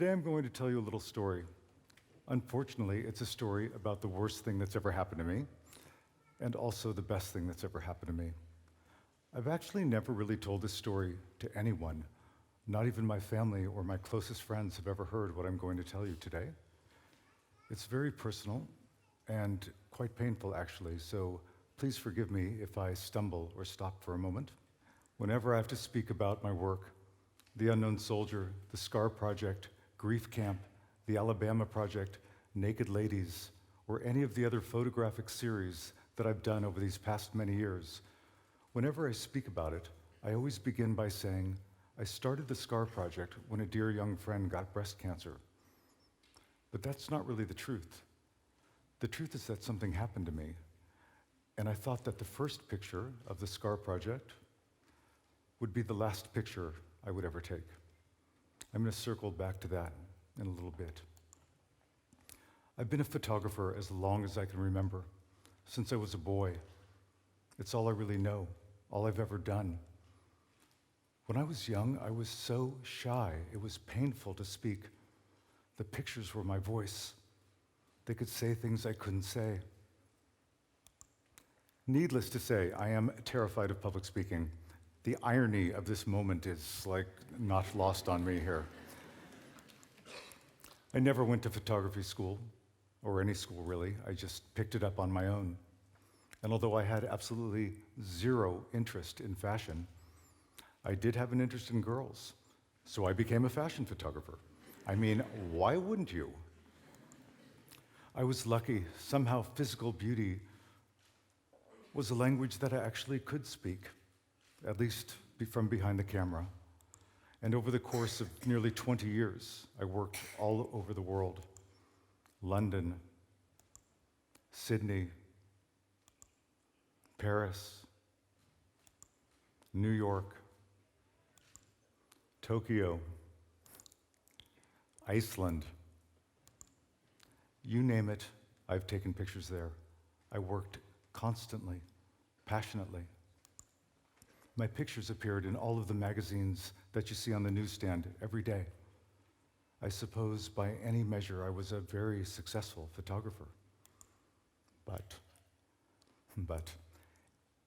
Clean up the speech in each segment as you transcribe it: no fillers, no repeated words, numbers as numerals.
Today I'm going to tell you a little story. Unfortunately, it's a story about the worst thing that's ever happened to me, and also the best thing that's ever happened to me. I've actually never really told this story to anyone. Not even my family or my closest friends have ever heard what I'm going to tell you today. It's very personal and quite painful, actually, so please forgive me if I stumble or stop for a moment. Whenever I have to speak about my work, The Unknown Soldier, the SCAR Project, Grief Camp, the Alabama Project, Naked Ladies, or any of the other photographic series that I've done over these past many years, whenever I speak about it, I always begin by saying, I started the SCAR Project when a dear young friend got breast cancer. But that's not really the truth. The truth is that something happened to me, and I thought that the first picture of the SCAR Project would be the last picture I would ever take. I'm going to circle back to that in a little bit. I've been a photographer as long as I can remember, since I was a boy. It's all I really know, all I've ever done. When I was young, I was so shy, it was painful to speak. The pictures were my voice. They could say things I couldn't say. Needless to say, I am terrified of public speaking. The irony of this moment is not lost on me here. I never went to photography school, or any school really. I just picked it up on my own. And although I had absolutely zero interest in fashion, I did have an interest in girls, so I became a fashion photographer. I mean, why wouldn't you? I was lucky. Somehow physical beauty was a language that I actually could speak, at least from behind the camera. And over the course of nearly 20 years, I worked all over the world. London, Sydney, Paris, New York, Tokyo, Iceland. You name it, I've taken pictures there. I worked constantly, passionately. My pictures appeared in all of the magazines that you see on the newsstand every day. I suppose by any measure I was a very successful photographer. But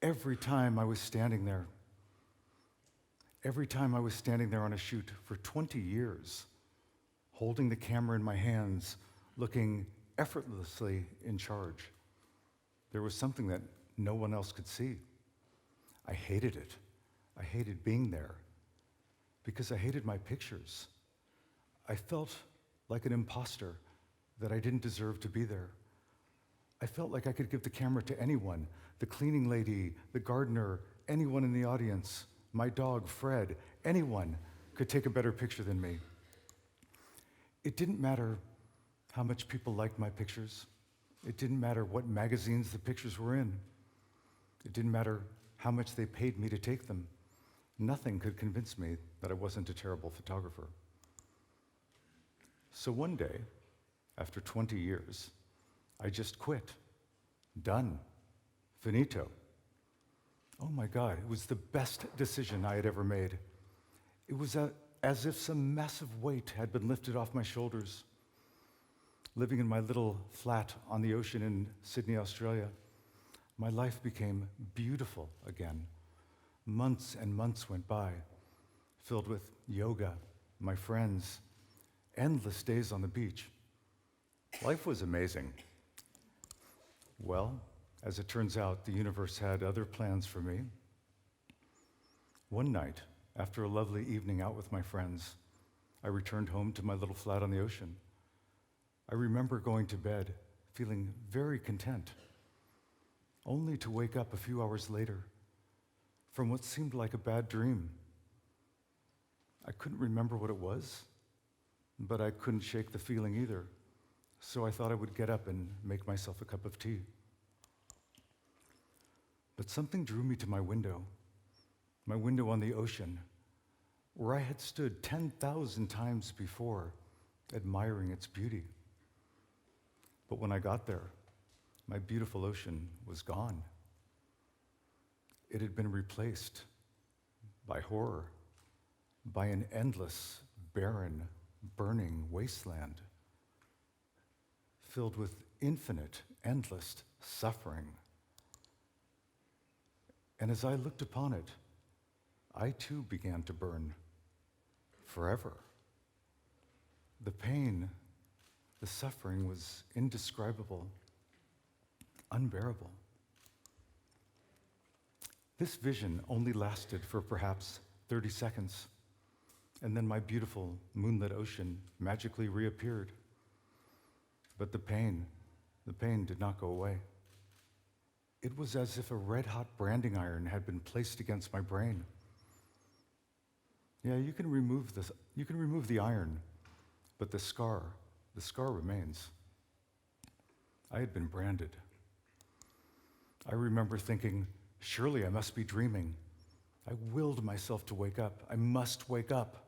every time I was standing there on a shoot for 20 years, holding the camera in my hands, looking effortlessly in charge, there was something that no one else could see. I hated it. I hated being there because I hated my pictures. I felt like an imposter that I didn't deserve to be there. I felt like I could give the camera to anyone, the cleaning lady, the gardener, anyone in the audience, my dog, Fred, anyone could take a better picture than me. It didn't matter how much people liked my pictures. It didn't matter what magazines the pictures were in. It didn't matter how much they paid me to take them. Nothing could convince me that I wasn't a terrible photographer. So one day, after 20 years, I just quit. Done. Finito. Oh my God, it was the best decision I had ever made. It was as if some massive weight had been lifted off my shoulders. Living in my little flat on the ocean in Sydney, Australia, my life became beautiful again. Months and months went by, filled with yoga, my friends, endless days on the beach. Life was amazing. Well, as it turns out, the universe had other plans for me. One night, after a lovely evening out with my friends, I returned home to my little flat on the ocean. I remember going to bed, feeling very content, only to wake up a few hours later from what seemed like a bad dream. I couldn't remember what it was, but I couldn't shake the feeling either, so I thought I would get up and make myself a cup of tea. But something drew me to my window on the ocean, where I had stood 10,000 times before, admiring its beauty. But when I got there, my beautiful ocean was gone. It had been replaced by horror, by an endless, barren burning wasteland filled with infinite, endless suffering. And as I looked upon it, I too began to burn forever. The pain, the suffering was indescribable, unbearable. This vision only lasted for perhaps 30 seconds, and then my beautiful moonlit ocean magically reappeared. But the pain did not go away. It was as if a red-hot branding iron had been placed against my brain. Yeah, you can remove the iron, but the scar remains. I had been branded. I remember thinking, surely I must be dreaming. I willed myself to wake up. I must wake up.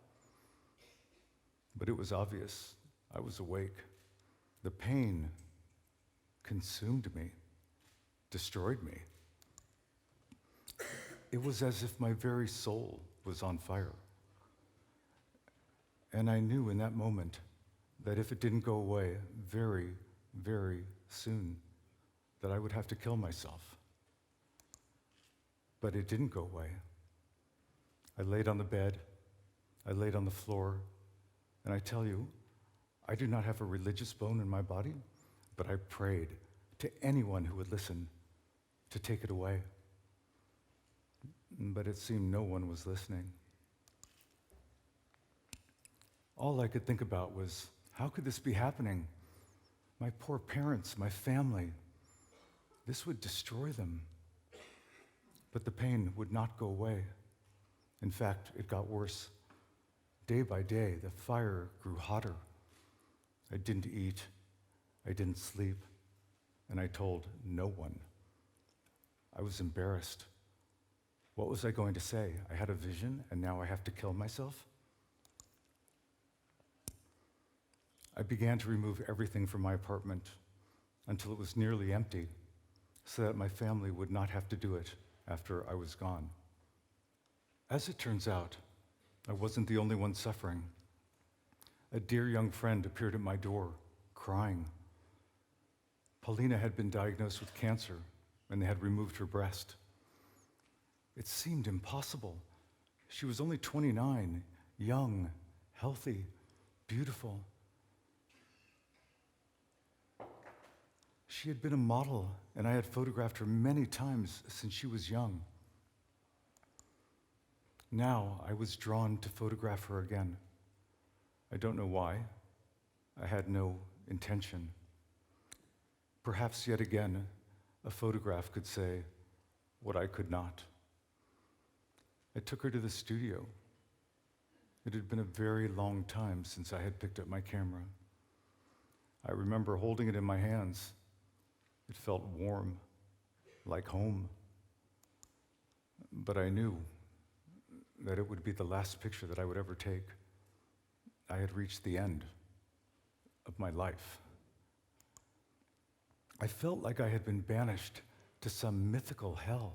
But it was obvious. I was awake. The pain consumed me, destroyed me. It was as if my very soul was on fire. And I knew in that moment that if it didn't go away very, very soon, that I would have to kill myself. But it didn't go away. I laid on the bed, I laid on the floor, and I tell you, I do not have a religious bone in my body, but I prayed to anyone who would listen to take it away. But it seemed no one was listening. All I could think about was, how could this be happening? My poor parents, my family, this would destroy them. But the pain would not go away. In fact, it got worse. Day by day, the fire grew hotter. I didn't eat, I didn't sleep, and I told no one. I was embarrassed. What was I going to say? I had a vision, and now I have to kill myself? I began to remove everything from my apartment until it was nearly empty, so that my family would not have to do it after I was gone. As it turns out, I wasn't the only one suffering. A dear young friend appeared at my door, crying. Paulina had been diagnosed with cancer, and they had removed her breast. It seemed impossible. She was only 29, young, healthy, beautiful. She had been a model, and I had photographed her many times since she was young. Now I was drawn to photograph her again. I don't know why. I had no intention. Perhaps yet again, a photograph could say what I could not. I took her to the studio. It had been a very long time since I had picked up my camera. I remember holding it in my hands. It felt warm, like home. But I knew that it would be the last picture that I would ever take. I had reached the end of my life. I felt like I had been banished to some mythical hell,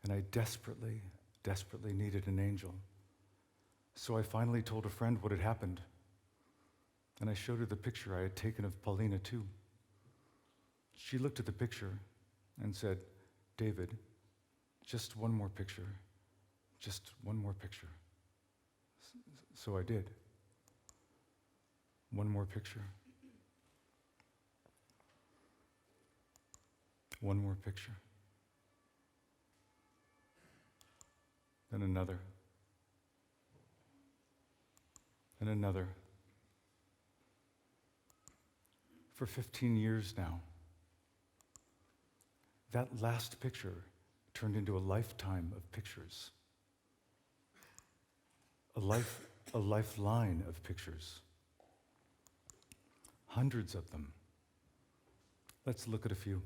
and I desperately, desperately needed an angel. So I finally told a friend what had happened, and I showed her the picture I had taken of Paulina too. She looked at the picture and said, "David, just one more picture, just one more picture." So I did. One more picture. One more picture. Then another. And another. For 15 years now, that last picture turned into a lifetime of pictures. A lifeline of pictures. Hundreds of them. Let's look at a few.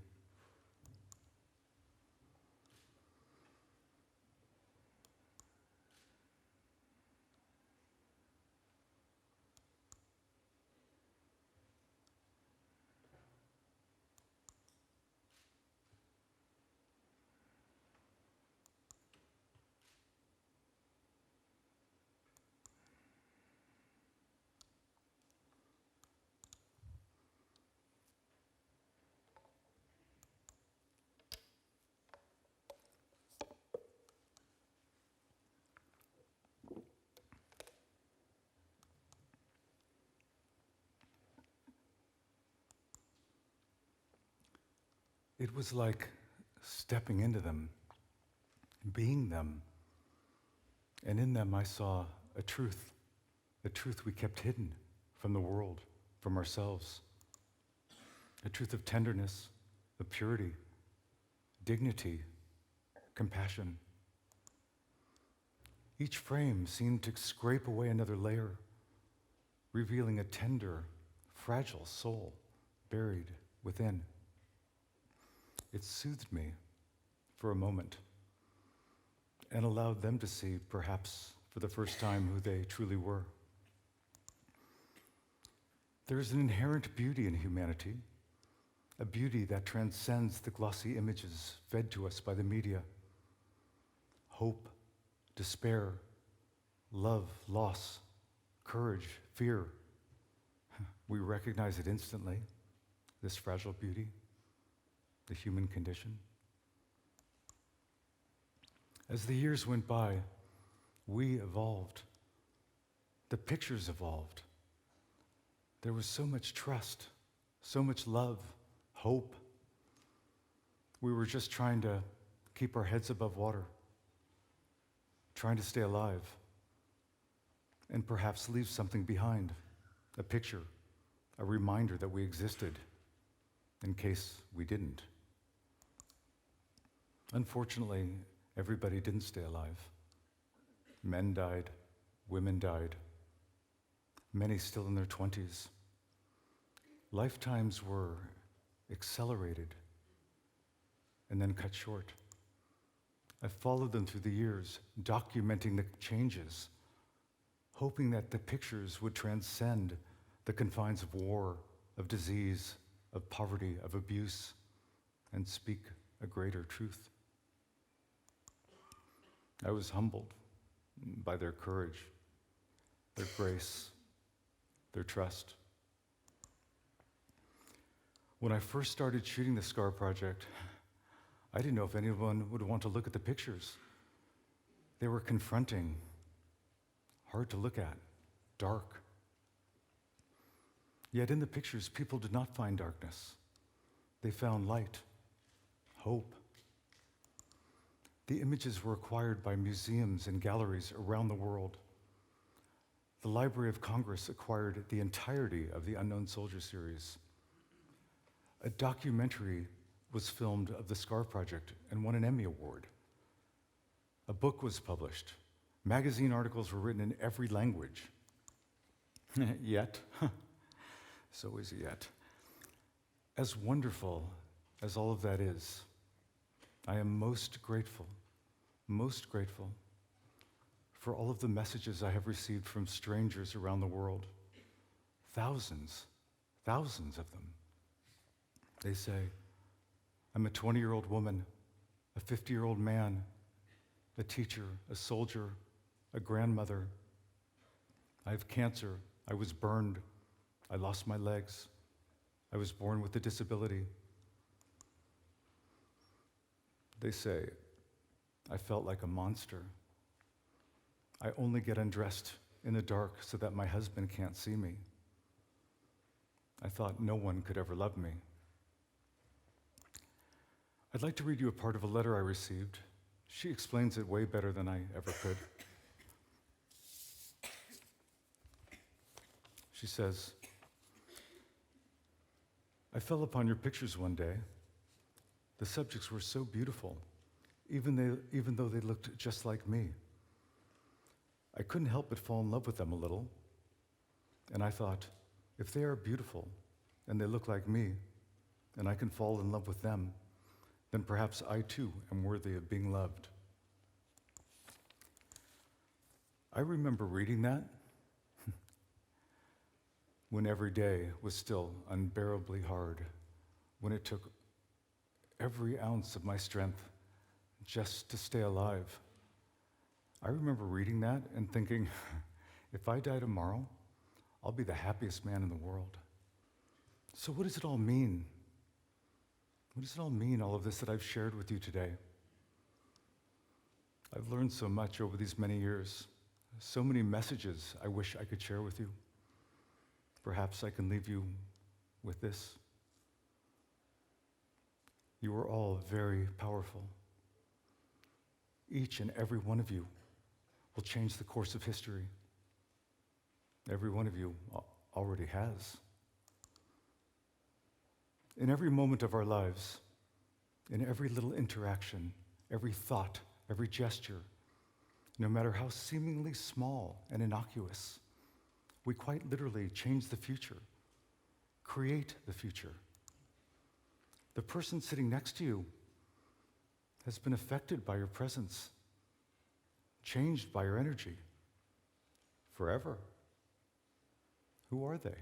It was like stepping into them, being them. And in them I saw a truth we kept hidden from the world, from ourselves. A truth of tenderness, of purity, dignity, compassion. Each frame seemed to scrape away another layer, revealing a tender, fragile soul buried within. It soothed me for a moment and allowed them to see, perhaps for the first time, who they truly were. There is an inherent beauty in humanity, a beauty that transcends the glossy images fed to us by the media. Hope, despair, love, loss, courage, fear. We recognize it instantly, this fragile beauty, the human condition. As the years went by, we evolved. The pictures evolved. There was so much trust, so much love, hope. We were just trying to keep our heads above water, trying to stay alive, and perhaps leave something behind, a picture, a reminder that we existed, in case we didn't. Unfortunately, everybody didn't stay alive. Men died, women died, many still in their 20s. Lifetimes were accelerated and then cut short. I followed them through the years, documenting the changes, hoping that the pictures would transcend the confines of war, of disease, of poverty, of abuse, and speak a greater truth. I was humbled by their courage, their grace, their trust. When I first started shooting the SCAR project, I didn't know if anyone would want to look at the pictures. They were confronting, hard to look at, dark. Yet in the pictures, people did not find darkness. They found light, hope. The images were acquired by museums and galleries around the world. The Library of Congress acquired the entirety of the Unknown Soldier series. A documentary was filmed of the SCAR project and won an Emmy Award. A book was published. Magazine articles were written in every language. Yet, it's always a yet. As wonderful as all of that is, I am most grateful for all of the messages I have received from strangers around the world. Thousands of them. They say, I'm a 20-year-old woman, a 50-year-old man, a teacher, a soldier, a grandmother. I have cancer. I was burned. I lost my legs. I was born with a disability. They say, I felt like a monster. I only get undressed in the dark so that my husband can't see me. I thought no one could ever love me. I'd like to read you a part of a letter I received. She explains it way better than I ever could. She says, I fell upon your pictures one day. The subjects were so beautiful, even though they looked just like me. I couldn't help but fall in love with them a little. And I thought, if they are beautiful and they look like me, and I can fall in love with them, then perhaps I too am worthy of being loved. I remember reading that when every day was still unbearably hard, when it took every ounce of my strength just to stay alive. I remember reading that and thinking, if I die tomorrow, I'll be the happiest man in the world. So what does it all mean? What does it all mean, all of this that I've shared with you today? I've learned so much over these many years, so many messages I wish I could share with you. Perhaps I can leave you with this. You are all very powerful. Each and every one of you will change the course of history. Every one of you already has. In every moment of our lives, in every little interaction, every thought, every gesture, no matter how seemingly small and innocuous, we quite literally change the future, create the future. The person sitting next to you has been affected by your presence, changed by your energy, forever. Who are they?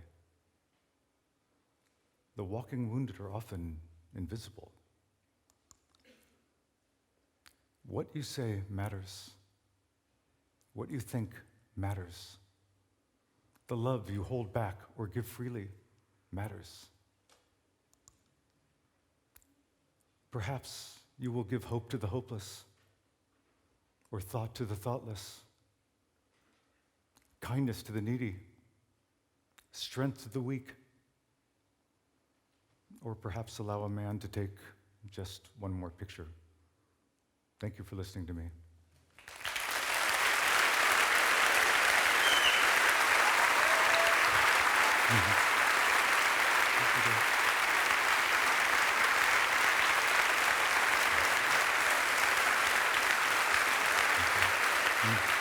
The walking wounded are often invisible. What you say matters. What you think matters. The love you hold back or give freely matters. Perhaps you will give hope to the hopeless, or thought to the thoughtless, kindness to the needy, strength to the weak, or perhaps allow a man to take just one more picture. Thank you for listening to me. Mm-hmm.